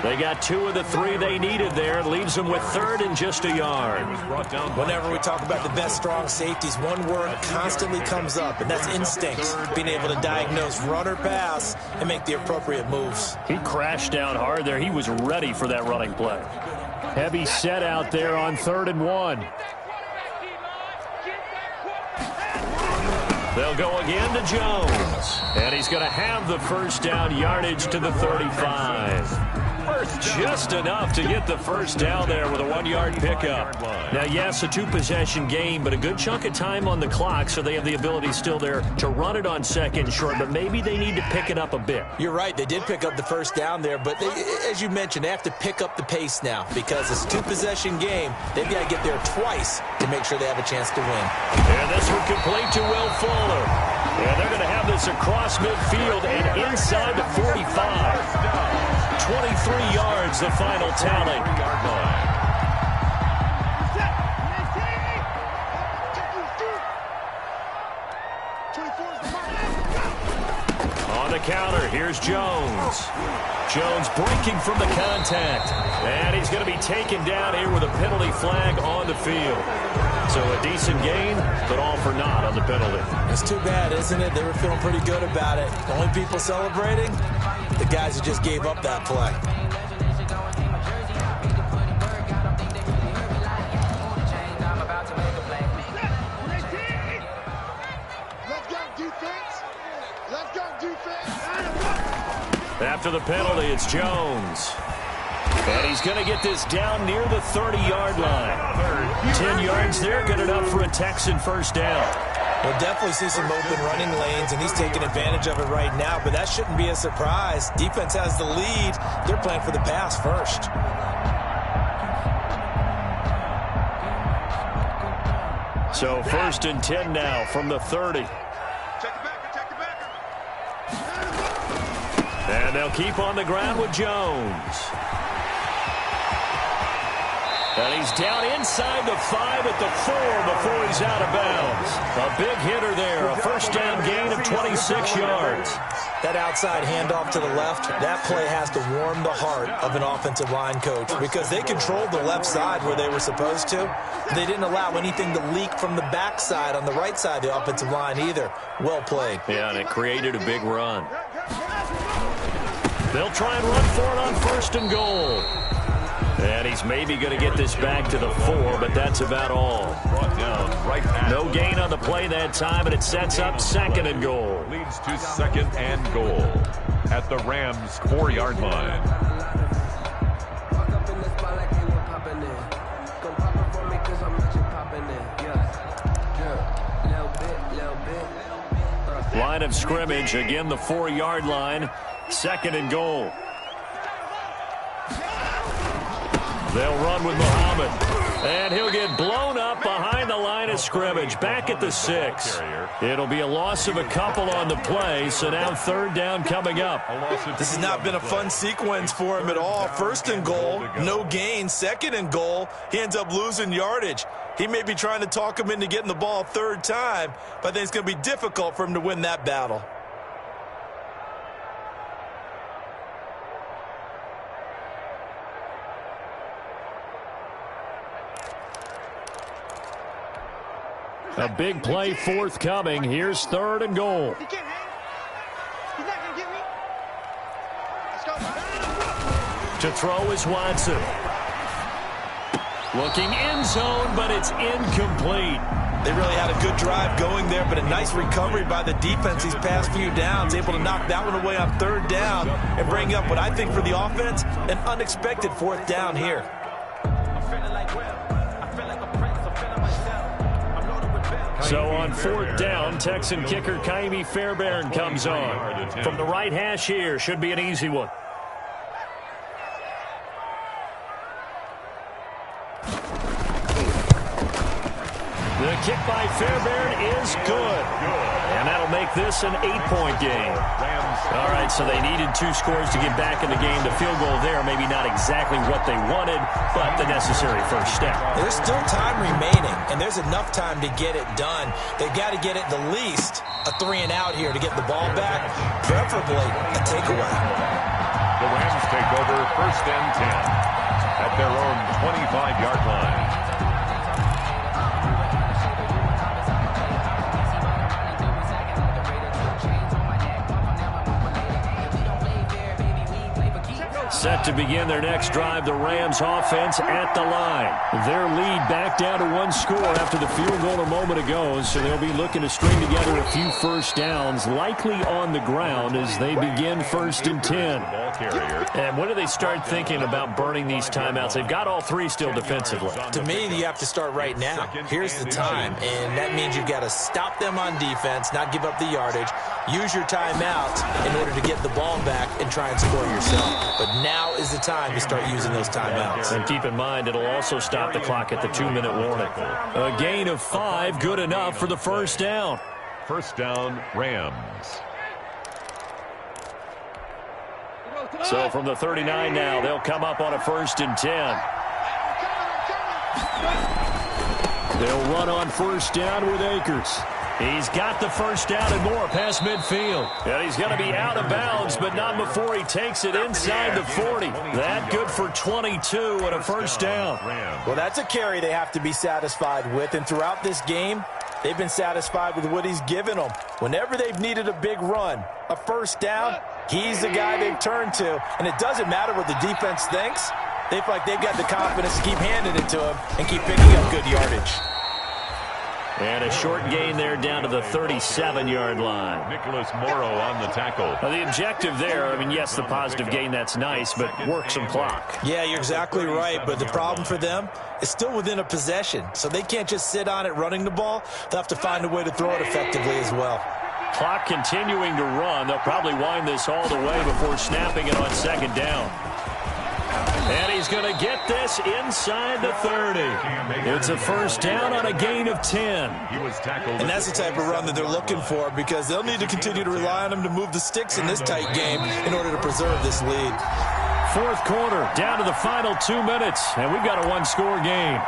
They got 2 of the 3 they needed there. Leaves them with 3rd and just a yard. Whenever we talk about the best strong safeties, one word constantly comes up, and that's instinct. Being able to diagnose run or pass and make the appropriate moves. He crashed down hard there. He was ready for that running play. Heavy set out there on 3rd and 1. They'll go again to Jones. And he's going to have the 1st down, yardage to the 35. Just enough to get the 1st down there with a 1-yard pickup. Now, yes, a 2-possession game, but a good chunk of time on the clock, so they have the ability still there to run it on 2nd and short, but maybe they need to pick it up a bit. You're right. They did pick up the 1st down there, but as you mentioned, they have to pick up the pace now because it's a 2-possession game. They've got to get there twice to make sure they have a chance to win. And this one complete to Will Fuller. And they're going to have this across midfield and inside the 45. 23 yards, the final tally. On the counter, here's Jones. Jones breaking from the contact. And he's going to be taken down here with a penalty flag on the field. So a decent gain, but all for naught on the penalty. It's too bad, isn't it? They were feeling pretty good about it. The only people celebrating, the guys who just gave up that play. After the penalty, it's Jones. And he's going to get this down near the 30-yard line. 10 yards there, good enough for a Texan 1st down. We'll definitely see some open running lanes, and he's taking advantage of it right now, but that shouldn't be a surprise. Defense has the lead. They're playing for the pass first. So 1st and 10 now from the 30. And they'll keep on the ground with Jones. And he's down inside the 5 at the 4 before he's out of bounds. A big hitter there, a 1st down gain of 26 yards. That outside handoff to the left, that play has to warm the heart of an offensive line coach because they controlled the left side where they were supposed to. They didn't allow anything to leak from the backside on the right side of the offensive line either. Well played. Yeah, and it created a big run. They'll try and run for it on 1st and goal. And he's maybe going to get this back to the 4, but that's about all. No gain on the play that time, and it sets up 2nd and goal. Leads to 2nd and goal at the Rams' 4-yard line. Line of scrimmage, again the 4-yard line, 2nd and goal. They'll run with Muhammad, and he'll get blown up behind the line of scrimmage, back at the 6. It'll be a loss of a couple on the play, so now 3rd down coming up. This has not been a fun sequence for him at all. 1st and goal, no gain. 2nd and goal, he ends up losing yardage. He may be trying to talk him into getting the ball a 3rd time, but I think it's going to be difficult for him to win that battle. A big play forthcoming. Here's 3rd and goal. He can't hang. He's not going to get me. Let's go. To throw is Watson. Looking end zone, but it's incomplete. They really had a good drive going there, but a nice recovery by the defense these past few downs, able to knock that one away on 3rd down and bring up what I think for the offense, an unexpected 4th down here. So on 4th down, Texan kicker Kaimi Fairbairn comes on. From the right hash here, should be an easy one. The kick by Fairbairn is good. And that'll make this an 8-point game. All right, so they needed 2 scores to get back in the game. The field goal there, maybe not exactly what they wanted, but the necessary first step. There's still time remaining, and there's enough time to get it done. They've got to get it the least a 3-and-out here to get the ball back, preferably a takeaway. The Rams take over 1st and 10 at their own 25-yard line. Set to begin their next drive, the Rams offense at the line. Their lead back down to 1 score after the field goal a moment ago, so they'll be looking to string together a few first downs, likely on the ground as they begin 1st and 10. And when do they start thinking about burning these timeouts? They've got all 3 still defensively. To me, you have to start right now. Here's the time, and that means you've got to stop them on defense, not give up the yardage, use your timeouts in order to get the ball back and try and score yourself. But now is the time to start using those timeouts. And keep in mind, it'll also stop the clock at the 2-minute warning. A gain of 5, good enough for the first down. 1st down, Rams. So from the 39 now, they'll come up on a 1st and 10. They'll run on 1st down with Akers. He's got the first down and more past midfield. And he's going to be out of bounds, but not before he takes it inside the 40. That good for 22 and a first down. Well, that's a carry they have to be satisfied with. And throughout this game, they've been satisfied with what he's given them. Whenever they've needed a big run, a first down, he's the guy they've turned to. And it doesn't matter what the defense thinks. They feel like they've got the confidence to keep handing it to him and keep picking up good yardage. And a short gain there down to the 37-yard line. Nicholas Morrow on the tackle. Now the objective there, I mean, yes, the positive gain, that's nice, but work some clock. Yeah, you're exactly right, but the problem for them is still within a possession, so they can't just sit on it running the ball. They'll have to find a way to throw it effectively as well. Clock continuing to run. They'll probably wind this all the way before snapping it on 2nd down. And he's going to get this inside the 30. It's a first down on a gain of 10. And that's the type of run that they're looking for, because they'll need to continue to rely on him to move the sticks in this tight game in order to preserve this lead. 4th quarter, down to the final 2 minutes, and we've got a 1-score game.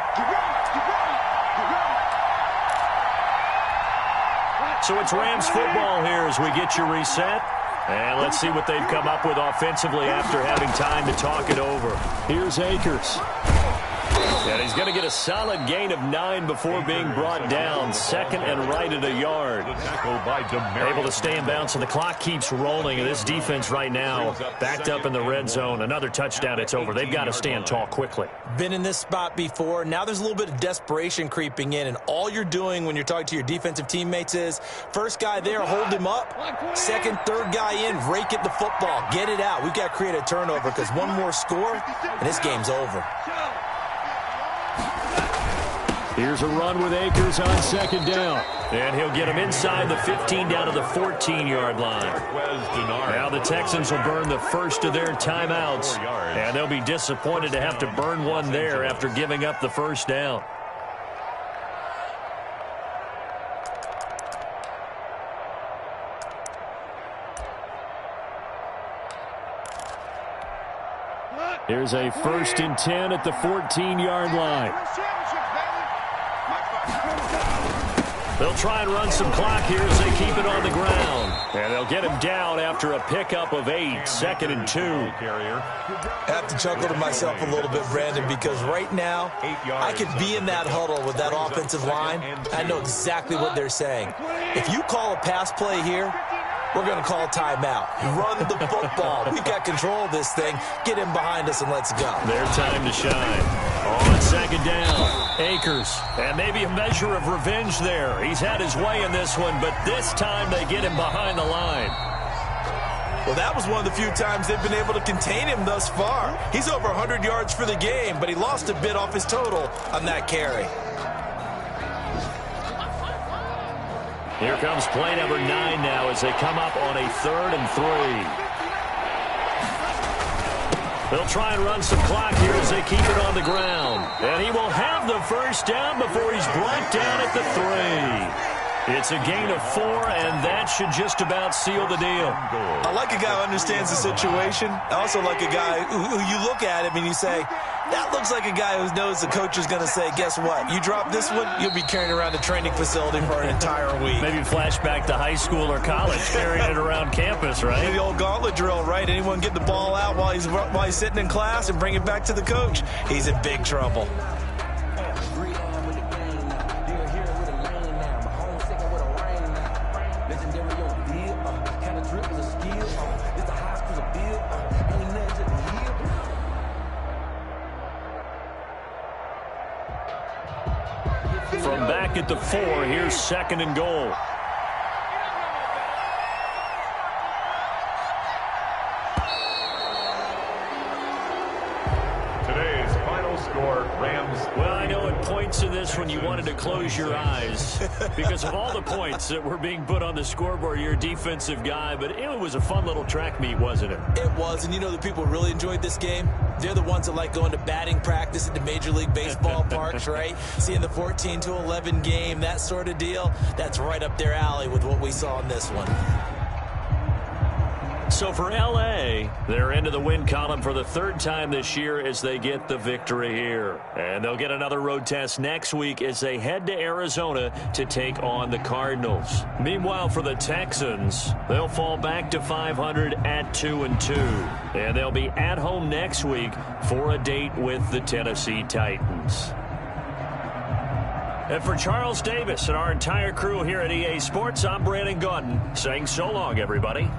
So it's Rams football here as we get you reset. And let's see what they've come up with offensively after having time to talk it over. Here's Akers. And he's going to get a solid gain of 9 before being brought down. 2nd and right at a yard. Able to stay in bounds, so the clock keeps rolling. And this defense right now backed up in the red zone. Another touchdown, it's over. They've got to stand tall quickly. Been in this spot before. Now there's a little bit of desperation creeping in. And all you're doing when you're talking to your defensive teammates is, first guy there, hold him up. 2nd, 3rd guy in, rake at the football. Get it out. We've got to create a turnover, because one more score, and this game's over. Here's a run with Akers on 2nd down. And he'll get him inside the 15 down to the 14-yard line. Now the Texans will burn the first of their timeouts. And they'll be disappointed to have to burn one there after giving up the first down. Here's a 1st and 10 at the 14-yard line. They'll try and run some clock here as they keep it on the ground. And they'll get him down after a pickup of 8. 2nd and 2. I have to chuckle to myself a little bit, Brandon, because right now I could be in that huddle with that offensive line. I know exactly what they're saying. If you call a pass play here, we're going to call a timeout. Run the football. We've got control of this thing. Get him behind us and let's go. Their time to shine. On on second down. Akers, and maybe a measure of revenge there. He's had his way in this one, but this time they get him behind the line. Well, that was one of the few times they've been able to contain him thus far. He's over 100 yards for the game, but he lost a bit off his total on that carry. Here comes play number 9 now as they come up on a 3rd and 3. They'll try and run some clock here as they keep it on the ground. And he will have the first down before he's brought down at the 3. It's a gain of 4, and that should just about seal the deal. I like a guy who understands the situation. I also like a guy who you look at him and you say, that looks like a guy who knows the coach is going to say, guess what? You drop this one, you'll be carrying around the training facility for an entire week. Maybe flashback to high school or college, carrying it around campus, right? The old gauntlet drill, right? Anyone get the ball out while he's sitting in class and bring it back to the coach? He's in big trouble. From back at the 4, here's 2nd and goal. Today's final score, Rams. Well, I know at points in this when you wanted to close your eyes because of all the points that were being put on the scoreboard. You're a defensive guy, but it was a fun little track meet, wasn't it? It was, and you know the people who really enjoyed this game? They're the ones that like going to batting practice at the Major League Baseball parks, right? Seeing the 14-11 game, that sort of deal. That's right up their alley with what we saw in this one. So for L.A., they're into the win column for the 3rd time this year as they get the victory here. And they'll get another road test next week as they head to Arizona to take on the Cardinals. Meanwhile, for the Texans, they'll fall back to 500 at 2-2. And they'll be at home next week for a date with the Tennessee Titans. And for Charles Davis and our entire crew here at EA Sports, I'm Brandon Gaudin saying so long, everybody.